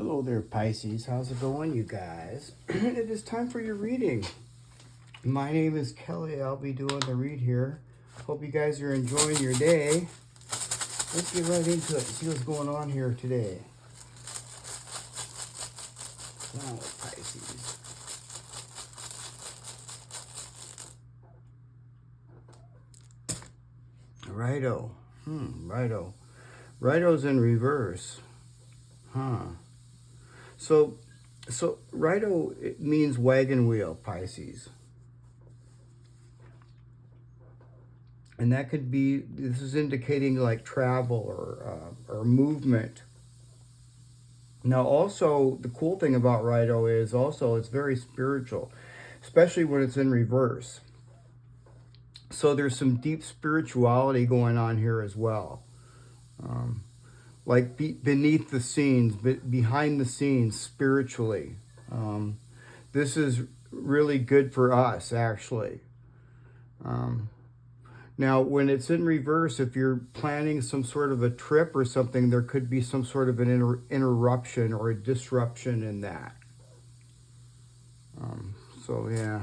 Hello there, Pisces. How's it going, you guys? It is time for your reading. My name is Kelly. I'll be doing the read here. Hope you guys are enjoying your day. Let's get right into it and see what's going on here today. Oh, Pisces. Righto. Righto. Righto's in reverse. So righto, it means wagon wheel, Pisces. And that could be, this is indicating like travel or movement. Now also, the cool thing about righto is also it's very spiritual, especially when it's in reverse. So there's some deep spirituality going on here as well. Like beneath the scenes, behind the scenes, spiritually. This is really good for us, actually. Now, when it's in reverse, if you're planning some sort of a trip or something, there could be some sort of an interruption or a disruption in that. So, yeah.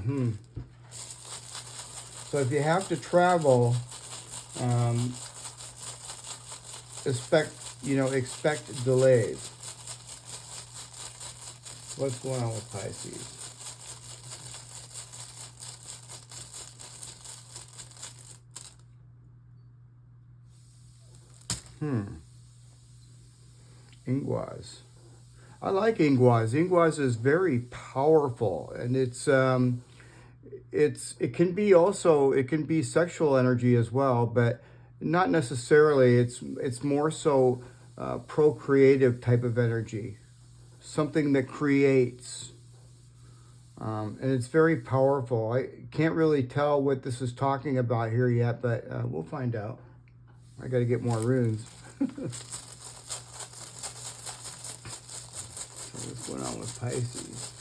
So if you have to travel, expect delays. What's going on with Pisces? Ingwas. I like Ingwas. Ingwas is very powerful, and it can be sexual energy as well, but not necessarily. It's more so procreative type of energy, something that creates, and it's very powerful. I can't really tell what this is talking about here yet, but we'll find out. I got to get more runes. So what's going on with Pisces?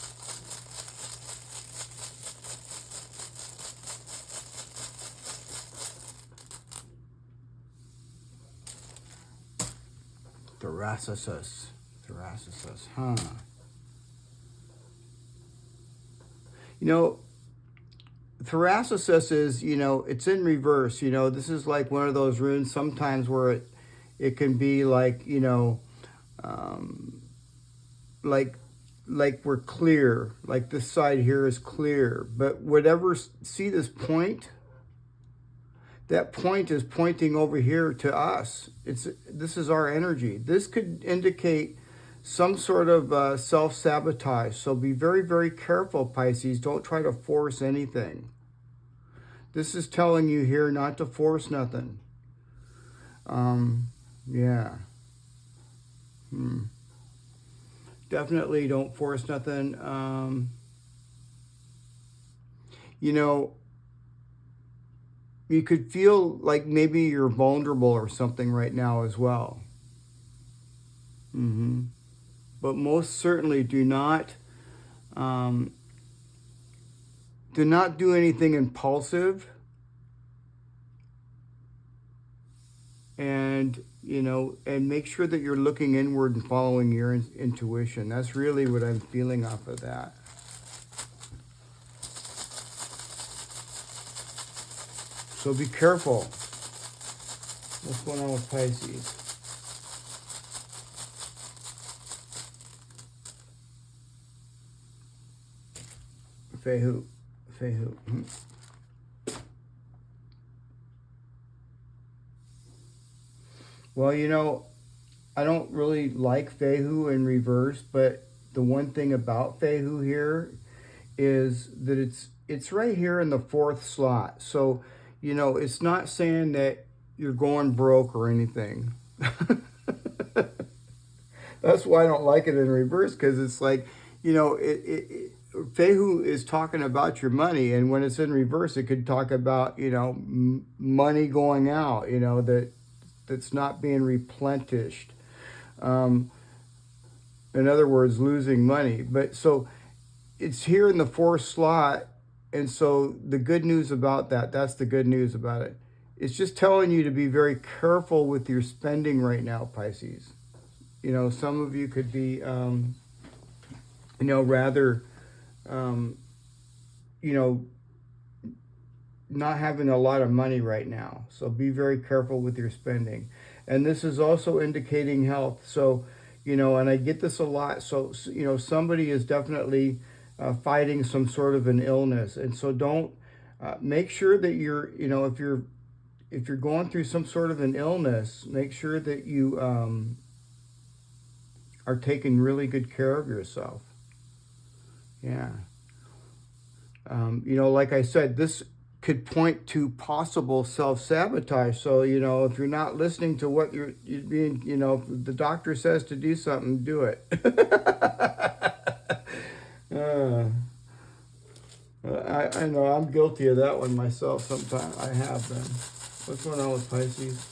Thoracisus, huh? You know, Thoracisus is, it's in reverse. This is like one of those runes sometimes where it can be like, like we're clear, like this side here is clear. But see this point? That point is pointing over here to us. This is our energy. This could indicate some sort of self-sabotage. So be very, very careful, Pisces. Don't try to force anything. This is telling you here not to force nothing. Yeah. Definitely don't force nothing. You could feel like maybe you're vulnerable or something right now as well. But most certainly do not do anything impulsive. And, and make sure that you're looking inward and following your intuition. That's really what I'm feeling off of that. So be careful. What's going on with Pisces? Fehu. Well, I don't really like Fehu in reverse, but the one thing about Fehu here is that it's right here in the 4th slot. So, it's not saying that you're going broke or anything. That's why I don't like it in reverse, because it's like, Fehu is talking about your money, and when it's in reverse, it could talk about, money going out, that's not being replenished. In other words, losing money. But so it's here in the 4th slot. And so the good news about that's the good news about it. It's just telling you to be very careful with your spending right now, Pisces. you know, some of you could be, you know, rather, you know, not having a lot of money right now. So be very careful with your spending. And this is also indicating health. So, you know, and I get this a lot. So, you know, somebody is definitely fighting some sort of an illness. And so don't, make sure that you're, you know, if you're going through some sort of an illness, make sure that you are taking really good care of yourself. Yeah. You know, like I said, this could point to possible self-sabotage. So, you know, if you're not listening to what you're being, you know, if the doctor says to do something, do it. I know I'm guilty of that one myself sometimes. I have been. What's going on with Pisces?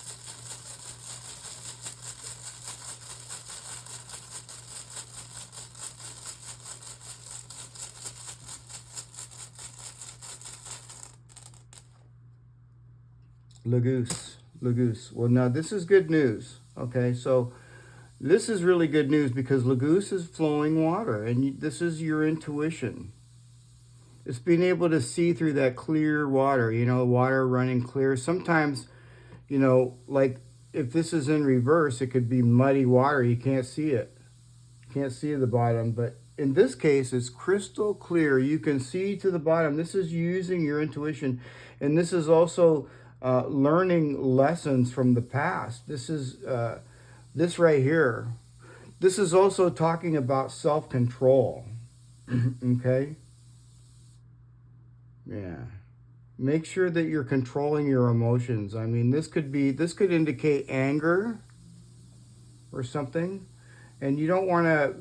Lagoose. Well, now this is good news. Okay, so this is really good news because Lagoose is flowing water, and this is your intuition. It's being able to see through that clear water, you know, water running clear. Sometimes, you know, like if this is in reverse, it could be muddy water. You can't see it. You can't see the bottom, but in this case, it's crystal clear. You can see to the bottom. This is using your intuition, and this is also learning lessons from the past. This is this right here. This is also talking about self-control. Okay? Yeah. Make sure that you're controlling your emotions. I mean, this could indicate anger or something, and you don't want to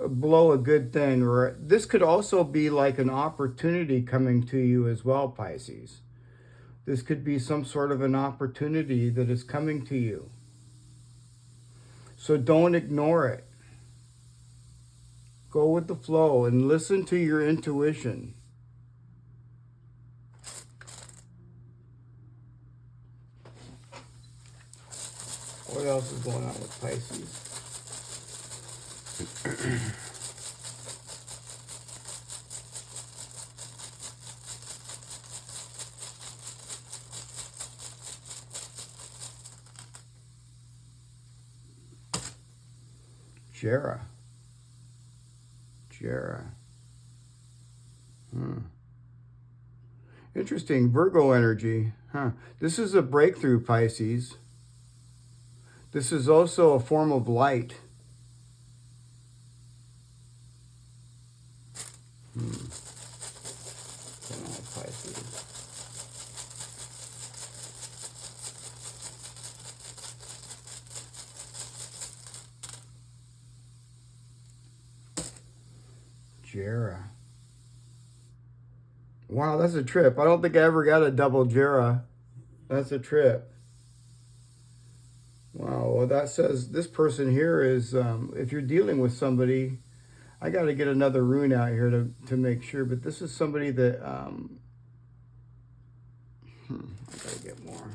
blow a good thing. Or this could also be like an opportunity coming to you as well, Pisces. This could be some sort of an opportunity that is coming to you. So don't ignore it. Go with the flow and listen to your intuition. What else is going on with Pisces? Jera. Interesting. Virgo energy. This is a breakthrough, Pisces. This is also a form of light. Pisces. Jera. Wow, that's a trip. I don't think I ever got a double Jera. That's a trip. Wow, well that says this person here is, if you're dealing with somebody, I got to get another rune out here to make sure, but this is somebody that, I got to get more.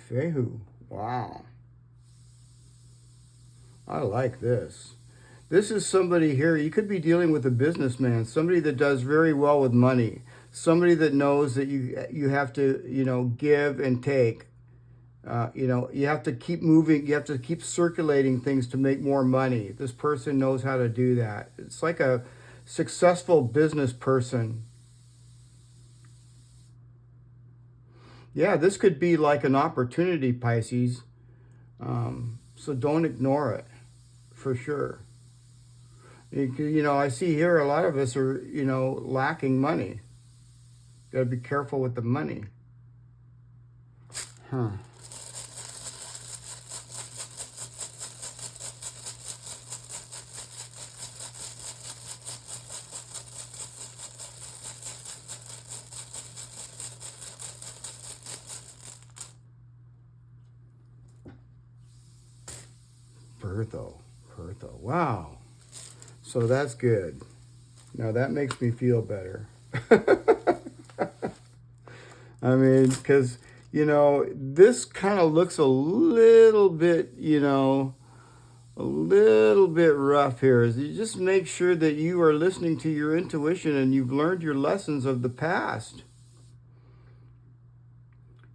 Fehu. Wow. I like this. This is somebody here, you could be dealing with a businessman, somebody that does very well with money, somebody that knows that you have to, you know, give and take. You know, you have to keep moving, you have to keep circulating things to make more money. This person knows how to do that. It's like a successful business person. Yeah, this could be like an opportunity, Pisces. So don't ignore it, for sure. You know, I see here a lot of us are, you know, lacking money. Got to be careful with the money. Bertho. Wow. So that's good. Now that makes me feel better. I mean, because, this kind of looks a little bit, a little bit rough here. Is you just make sure that you are listening to your intuition and you've learned your lessons of the past.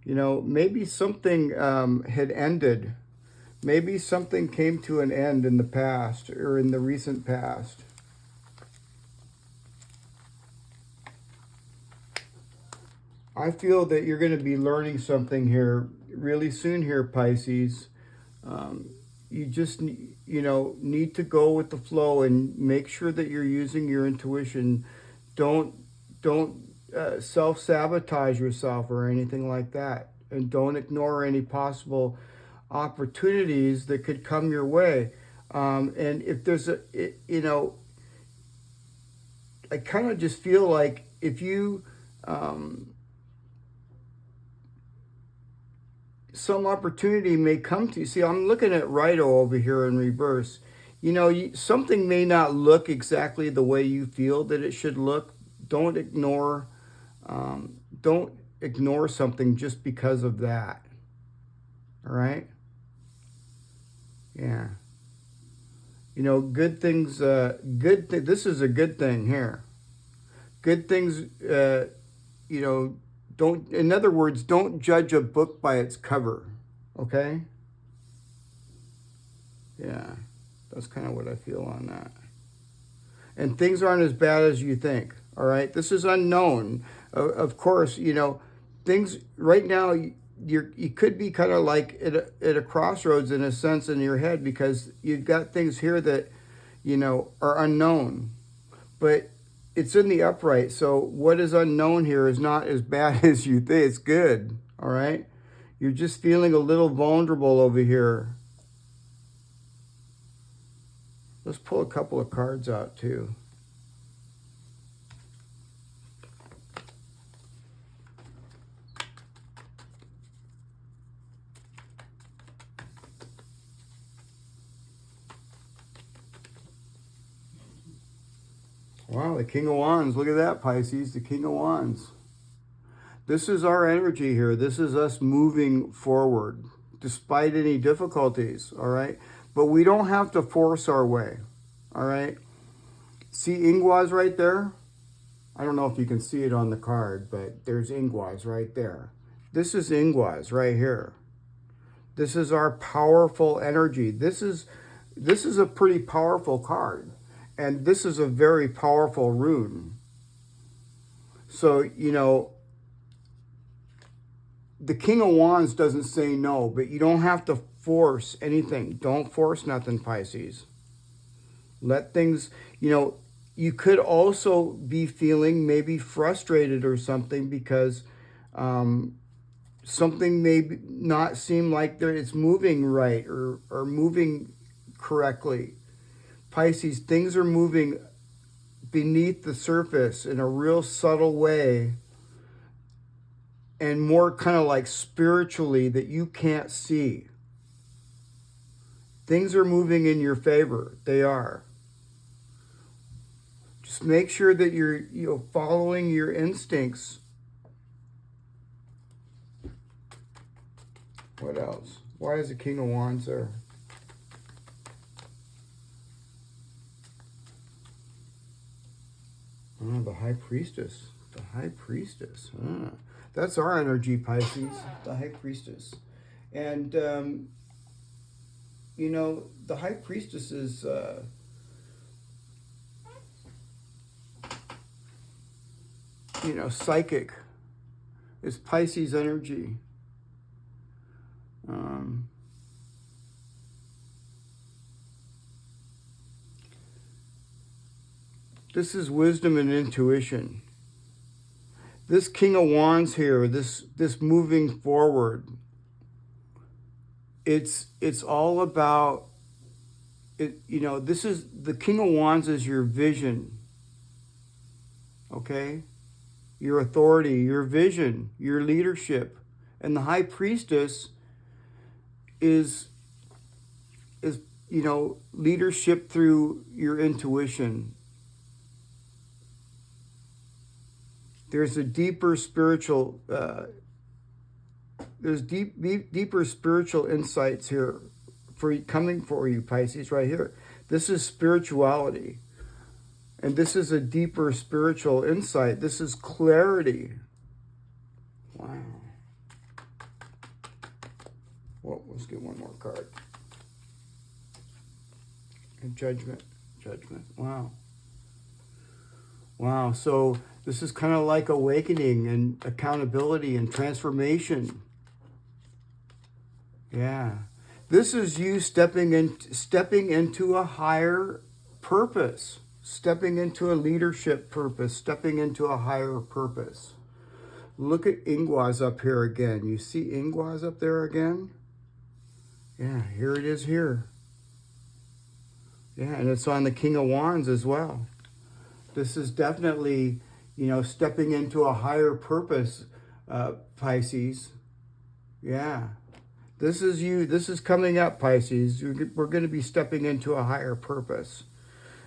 Maybe something had ended. Maybe something came to an end in the past or in the recent past. I feel that you're going to be learning something here really soon here, Pisces. You just, need to go with the flow and make sure that you're using your intuition. Don't self-sabotage yourself or anything like that. And don't ignore any possible opportunities that could come your way. And if there's I kind of just feel like if you, some opportunity may come to you. See, I'm looking at Righto over here in reverse. Something may not look exactly the way you feel that it should look. Don't ignore something just because of that. All right? Yeah. Good things, this is a good thing here. Good things, in other words, don't judge a book by its cover, okay? Yeah, that's kind of what I feel on that. And things aren't as bad as you think, all right? This is unknown. Of course, things right now, you could be kind of like at a crossroads in a sense in your head because you've got things here that, are unknown. But it's in the upright, so what is unknown here is not as bad as you think. It's good, all right? You're just feeling a little vulnerable over here. Let's pull a couple of cards out, too. Wow, the King of Wands. Look at that, Pisces, the King of Wands. This is our energy here. This is us moving forward despite any difficulties, all right? But we don't have to force our way, all right? See Ingwas right there? I don't know if you can see it on the card, but there's Ingwas right there. This is Ingwas right here. This is our powerful energy. This is a pretty powerful card. And this is a very powerful rune. So, the King of Wands doesn't say no, but you don't have to force anything. Don't force nothing, Pisces. Let things, you could also be feeling maybe frustrated or something because something may not seem like it's moving right or moving correctly. Pisces, things are moving beneath the surface in a real subtle way and more kind of like spiritually that you can't see. Things are moving in your favor. They are. Just make sure that you're following your instincts. What else? Why is the King of Wands there? Oh, the High Priestess. The High Priestess. That's our energy, Pisces. The High Priestess. And, the High Priestess is... psychic. It's Pisces energy. This is wisdom and intuition. This King of Wands here, this moving forward, it's all about it. This is the King of Wands is your vision. Okay, your authority, your vision, your leadership, and the High Priestess is you know, leadership through your intuition. There's a deeper spiritual, deeper spiritual insights here coming for you, Pisces, right here. This is spirituality. And this is a deeper spiritual insight. This is clarity. Wow. Well, let's get one more card. And judgment. Judgment. Wow. Wow. So this is kind of like awakening and accountability and transformation. Yeah. This is you stepping into a higher purpose, stepping into a leadership purpose, stepping into a higher purpose. Look at Ingwas up here again. You see Ingwas up there again? Yeah, here it is here. Yeah, and it's on the King of Wands as well. This is definitely, you know, stepping into a higher purpose, Pisces. Yeah. This is you. This is coming up, Pisces. We're going to be stepping into a higher purpose.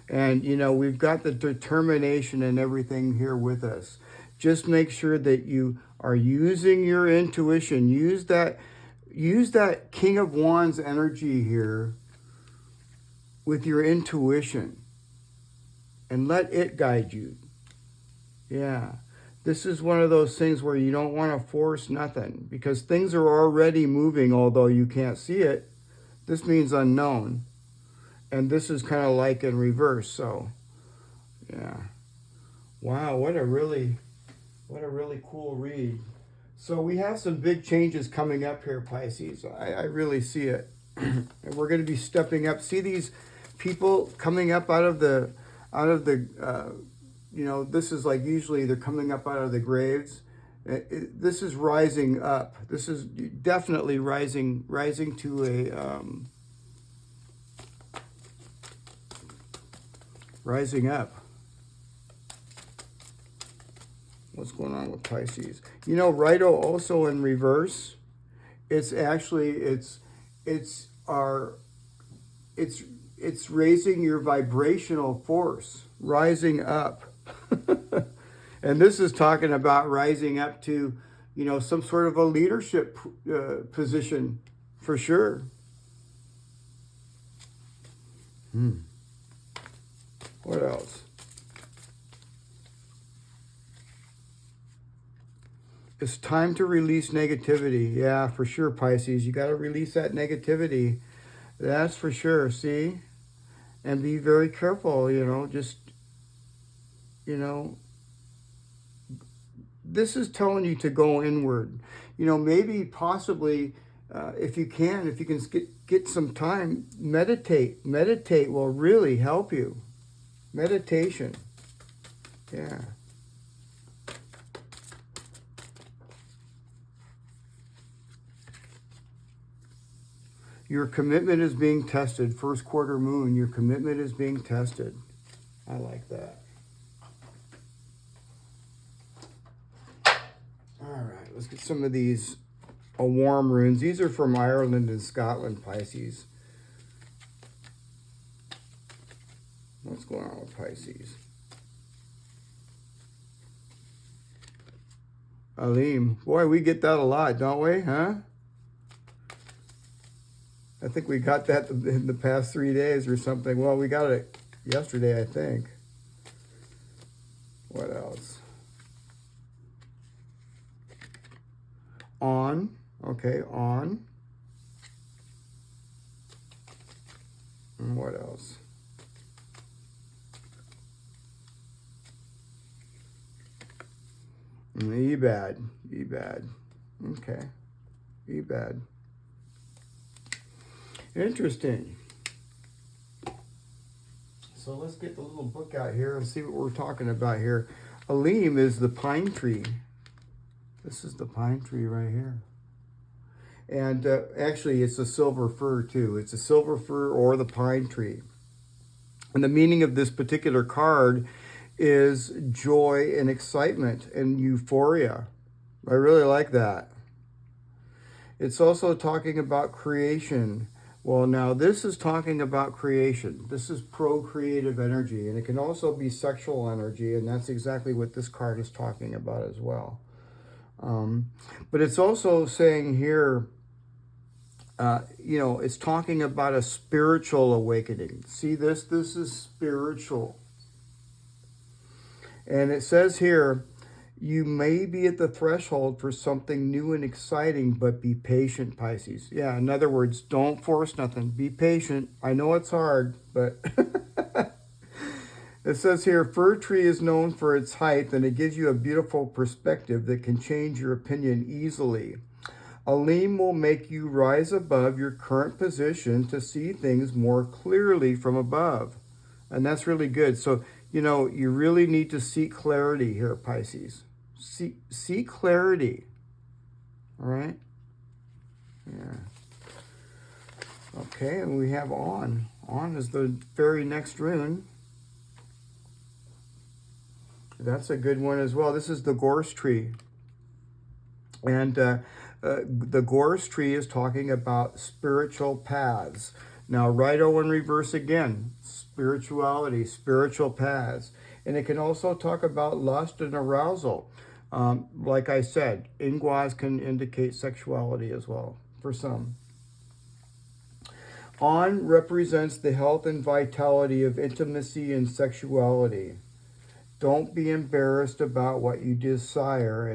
And, you know, we've got the determination and everything here with us. Just make sure that you are using your intuition. Use that King of Wands energy here with your intuition. And let it guide you. Yeah. This is one of those things where you don't want to force nothing, because things are already moving, although you can't see it. This means unknown. And this is kind of like in reverse. So, yeah. Wow, what a really cool read. So we have some big changes coming up here, Pisces. I really see it. And we're going to be stepping up. See these people coming up out of the you know, this is like usually they're coming up out of the graves. This is rising up. This is definitely rising to a rising up. What's going on with Pisces? You know, Righto also in reverse. It's actually it's raising your vibrational force, rising up. And this is talking about rising up to, you know, some sort of a leadership position for sure. What else? It's time to release negativity. Yeah, for sure, Pisces. You got to release that negativity. That's for sure, see? And be very careful, you know, just, you know, this is telling you to go inward. You know, maybe possibly, if you can get some time, meditate. Meditate will really help you. Meditation. Yeah. Your commitment is being tested. First quarter moon, your commitment is being tested. I like that. All right, let's get some of these warm runes. These are from Ireland and Scotland, Pisces. What's going on with Pisces? Alim. Boy, we get that a lot, don't we? Huh? I think we got that in the past 3 days or something. Well, we got it yesterday, I think. What else? On. Okay, on. And what else? Ebad. Ebad. Okay. Ebad. Interesting. So let's get the little book out here and see what we're talking about here. Alim is the pine tree. This is the pine tree right here. And actually, it's a silver fir too. It's a silver fir or the pine tree. And the meaning of this particular card is joy and excitement and euphoria. I really like that. It's also talking about creation, Well, now this is talking about creation. This is procreative energy, and it can also be sexual energy, and that's exactly what this card is talking about as well. But it's also saying here, you know, it's talking about a spiritual awakening. See this? This is spiritual. And it says here, you may be at the threshold for something new and exciting, but be patient, Pisces. Yeah, in other words, don't force nothing. Be patient. I know it's hard, but it says here, fir tree is known for its height, and it gives you a beautiful perspective that can change your opinion easily. A lean will make you rise above your current position to see things more clearly from above. And that's really good. So, you know, you really need to seek clarity here, Pisces. Seek clarity. All right? Yeah. Okay, and we have on. On is the very next rune. That's a good one as well. This is the gorse tree. And the gorse tree is talking about spiritual paths. Now, right-o in reverse again, spirituality, spiritual paths. And it can also talk about lust and arousal. Like I said, ingwas can indicate sexuality as well, for some. On represents the health and vitality of intimacy and sexuality. Don't be embarrassed about what you desire,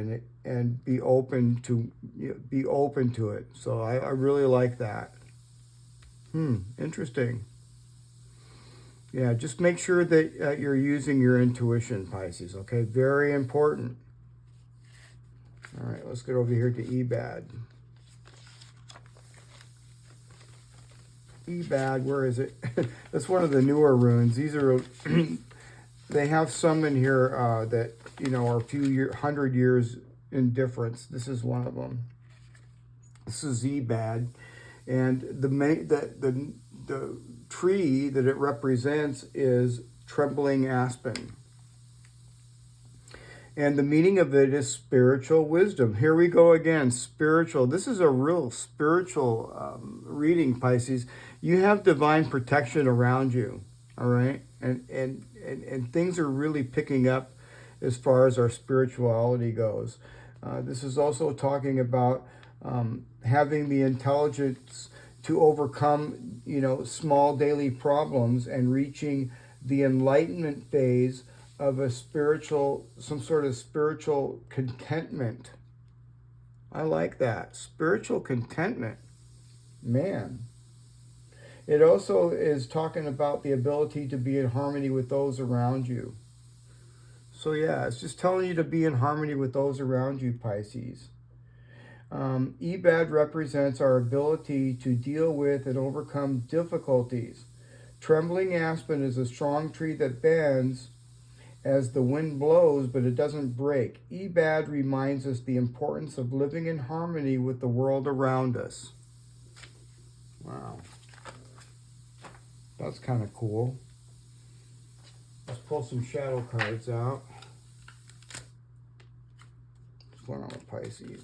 and be open to it. So I really like that. Interesting. Yeah, just make sure that you're using your intuition, Pisces. Okay, very important. All right, let's get over here to Ebad. Ebad, where is it? That's one of the newer runes. These are, they have some in here that, you know, are a few hundred years in difference. This is one of them. This is Ebad. And the tree that it represents is trembling aspen. And the meaning of it is spiritual wisdom. Here we go again, spiritual. This is a real spiritual reading, Pisces. You have divine protection around you, all right? And things are really picking up as far as our spirituality goes. This is also talking about having the intelligence to overcome, you know, small daily problems and reaching the enlightenment phase of some sort of spiritual contentment. I like that. Spiritual contentment. Man. It also is talking about the ability to be in harmony with those around you. So yeah, it's just telling you to be in harmony with those around you, Pisces. Ebad represents our ability to deal with and overcome difficulties. Trembling aspen is a strong tree that bends as the wind blows, but it doesn't break. Ebad reminds us the importance of living in harmony with the world around us. Wow. That's kind of cool. Let's pull some shadow cards out. What's going on with Pisces?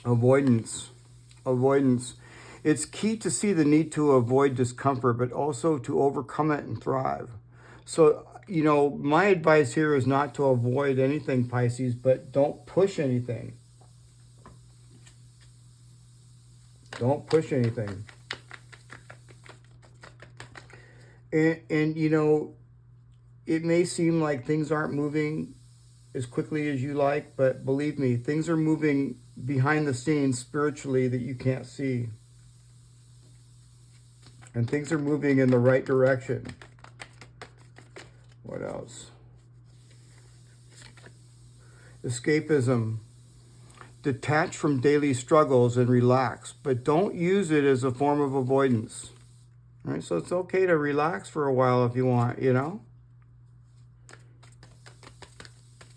Avoidance. Avoidance. It's key to see the need to avoid discomfort, but also to overcome it and thrive. So, you know, my advice here is not to avoid anything, Pisces, but don't push anything. Don't push anything. And you know, it may seem like things aren't moving as quickly as you like, but believe me, things are moving behind the scenes spiritually that you can't see. And things are moving in the right direction. What else? Escapism. Detach from daily struggles and relax, but don't use it as a form of avoidance. All right, so it's okay to relax for a while if you want, you know?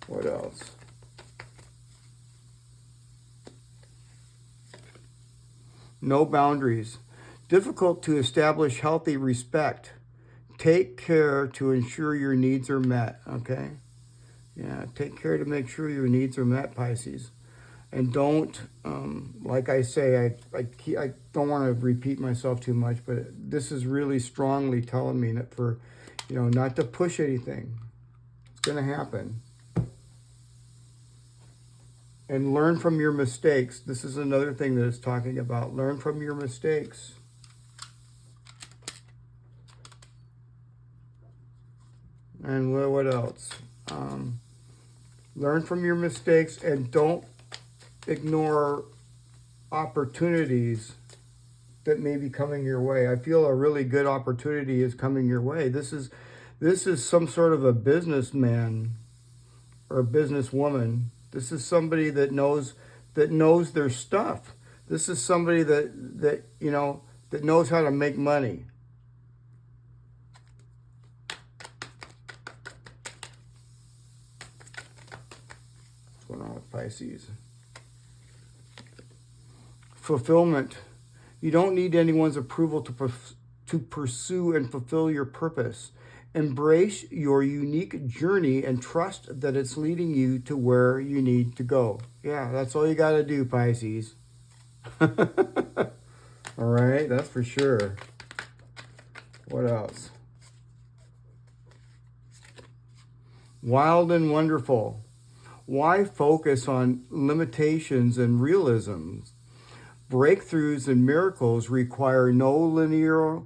What else? No boundaries. Difficult to establish healthy respect. Take care to ensure your needs are met, okay? Yeah, take care to make sure your needs are met, Pisces. And don't, like I say, I don't want to repeat myself too much, but this is really strongly telling me that for, not to push anything. It's going to happen. And learn from your mistakes. This is another thing that it's talking about. Learn from your mistakes. And what else? Learn from your mistakes and don't ignore opportunities that may be coming your way. I feel a really good opportunity is coming your way. This is some sort of a businessman or a businesswoman. This is somebody that knows their stuff. This is somebody that knows how to make money. What's going on with Pisces? Fulfillment. You don't need anyone's approval to pursue and fulfill your purpose. Embrace your unique journey and trust that it's leading you to where you need to go. Yeah, that's all you got to do, Pisces. All right, that's for sure. What else? Wild and wonderful. Why focus on limitations and realisms? Breakthroughs and miracles require no linear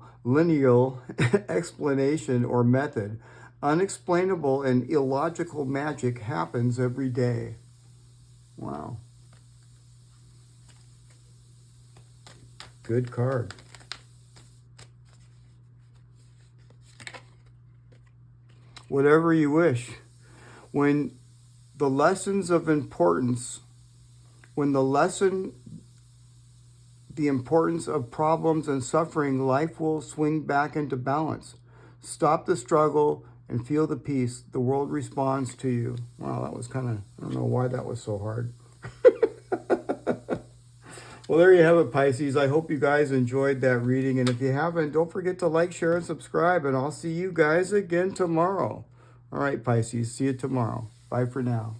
explanation or method. Unexplainable and illogical magic happens every day. Wow. Good card. Whatever you wish. When the lessons of importance, the importance of problems and suffering, life will swing back into balance. Stop the struggle and feel the peace. The world responds to you. Wow, that was kind of, I don't know why that was so hard. Well, there you have it, Pisces. I hope you guys enjoyed that reading. And if you haven't, don't forget to like, share, and subscribe. And I'll see you guys again tomorrow. All right, Pisces. See you tomorrow. Bye for now.